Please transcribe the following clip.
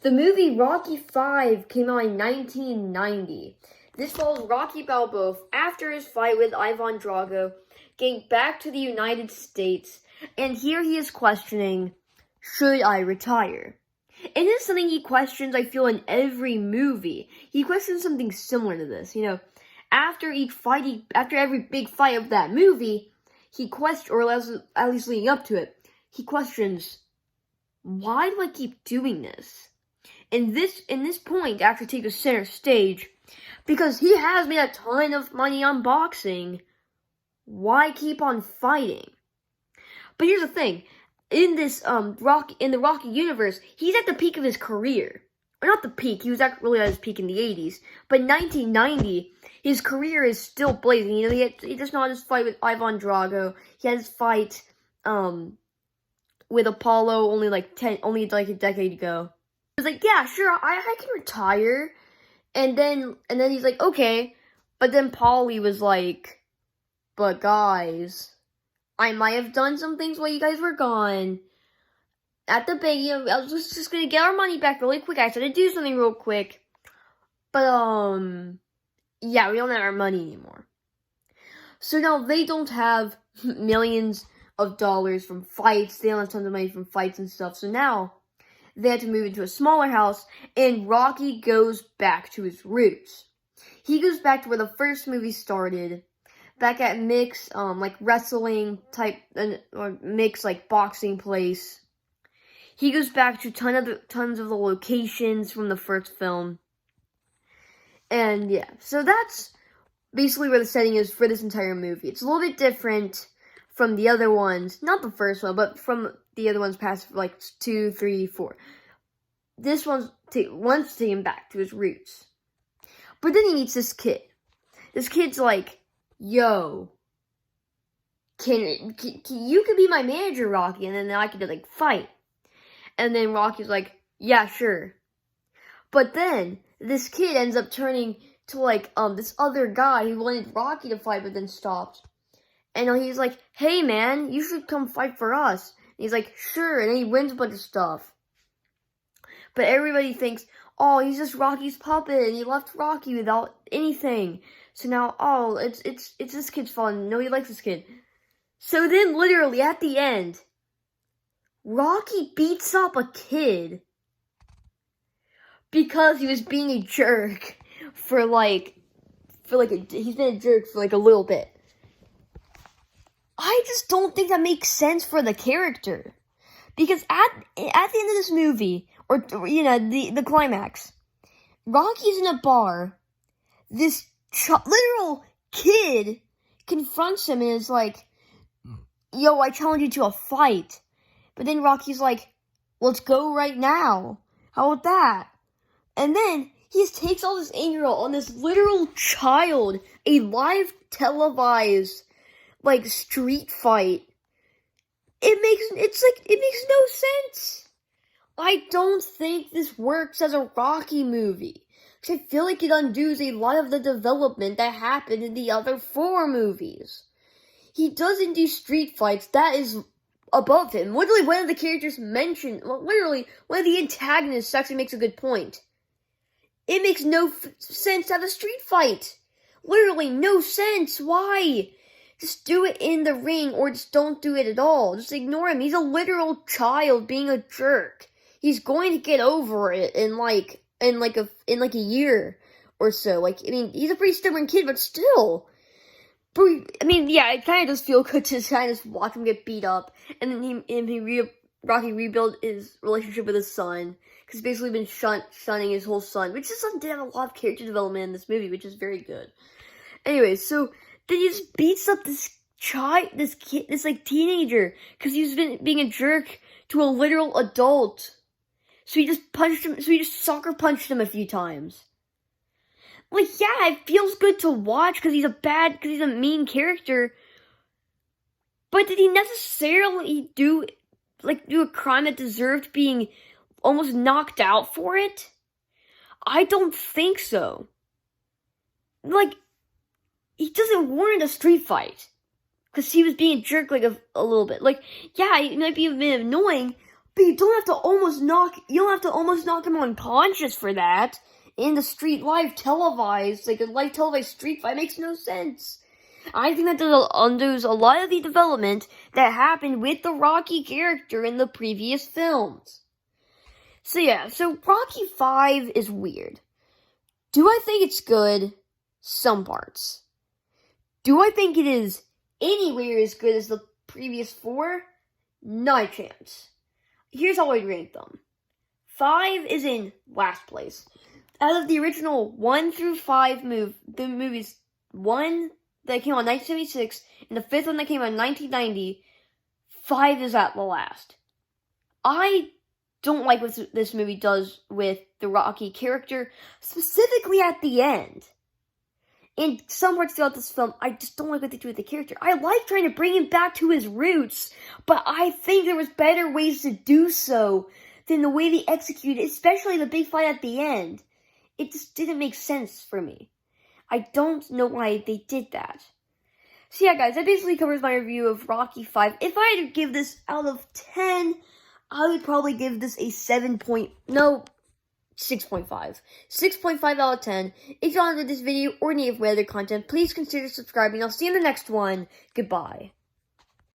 The movie Rocky V came out in 1990. This follows Rocky Balboa after his fight with Ivan Drago, getting back to the United States, and here he is questioning, should I retire? And this is something he questions, I feel, in every movie. He questions something similar to this, after every big fight of that movie, he questions, or at least leading up to it, he questions, why do I keep doing this? In this point, after taking center stage, because he has made a ton of money on boxing, why keep on fighting? But here's the thing, in the Rocky universe, he's at the peak of his career. Or not the peak, he was really at his peak in the 80s. But in 1990, his career is still blazing. He just not his fight with Ivan Drago. He had his fight with Apollo only like a decade ago. He was like, yeah, sure, I can retire. And then he's like, okay. But then Paulie was like, but guys, I might have done some things while you guys were gone. At the bank, I was just gonna get our money back really quick. I had to do something real quick. But, yeah, we don't have our money anymore. So now they don't have millions of dollars from fights. They don't have tons of money from fights and stuff. So now they had to move into a smaller house, and Rocky goes back to his roots. He goes back to where the first movie started, back at Mick's, wrestling type, or Mick's, boxing place. He goes back to tons of the locations from the first film. And yeah, so that's basically where the setting is for this entire movie. It's a little bit different from the other ones. Not the first one, but from the other ones past, 2, 3, 4. This wants to take him back to his roots. But then he meets this kid. This kid's like, yo, you could be my manager, Rocky, and then I could, fight. And then Rocky's like, yeah, sure. But then this kid ends up turning to, this other guy who wanted Rocky to fight but then stopped. And he's like, hey, man, you should come fight for us. And he's like, sure. And then he wins a bunch of stuff. But everybody thinks, oh, he's just Rocky's puppet, and he left Rocky without anything. So now, oh, it's this kid's fault. Nobody likes this kid. So then, literally, at the end, Rocky beats up a kid because he was being a jerk he's been a jerk for a little bit. I just don't think that makes sense for the character. Because at the end of this movie, or the climax, Rocky's in a bar, this literal kid confronts him and is like, yo, I challenge you to a fight. But then Rocky's like, let's go right now. How about that? And then he just takes all this anger on this literal child, a live televised, street fight. It makes no sense. I don't think this works as a Rocky movie. Because I feel like it undoes a lot of the development that happened in the other 4 movies. He doesn't do street fights. That is above him. Literally, one of the characters mentioned, one of the antagonists actually makes a good point. It makes no sense to have a street fight. Literally, no sense. Why? Just do it in the ring, or just don't do it at all. Just ignore him. He's a literal child being a jerk. He's going to get over it in a year or so. He's a pretty stubborn kid, but still. But, yeah, it kind of does feel good to kind of watch him get beat up, and then Rocky rebuild his relationship with his son, because he's basically been shunning his whole son, which his son did have a lot of character development in this movie, which is very good. Anyway, so then he just beats up this teenager, because he's been being a jerk to a literal adult. So he just soccer punched him a few times. Yeah, it feels good to watch because he's a mean character. But did he necessarily do a crime that deserved being almost knocked out for it? I don't think so. He doesn't warrant a street fight. Because he was being a jerk, a little bit. Yeah, it might be a bit annoying, But you don't have to almost knock him unconscious for that. In the street live televised, like a live televised street fight makes no sense. I think that undoes a lot of the development that happened with the Rocky character in the previous films. So Rocky 5 is weird. Do I think it's good? Some parts. Do I think it is anywhere as good as the previous 4? Not a chance. Here's how I'd rank them. 5 is in last place. Out of the original 1 through 5 the movies, 1 that came out in 1976 and the 5th one that came out in 1990, 5 is at the last. I don't like what this movie does with the Rocky character, specifically at the end. In some parts throughout this film, I just don't like what they do with the character. I like trying to bring him back to his roots, but I think there was better ways to do so than the way they executed, especially the big fight at the end. It just didn't make sense for me. I don't know why they did that. So yeah, guys, that basically covers my review of Rocky 5. If I had to give this out of 10, I would probably give this a 6.5. 6.5 out of 10. If you enjoyed this video or any of my other content, please consider subscribing. I'll see you in the next one. Goodbye.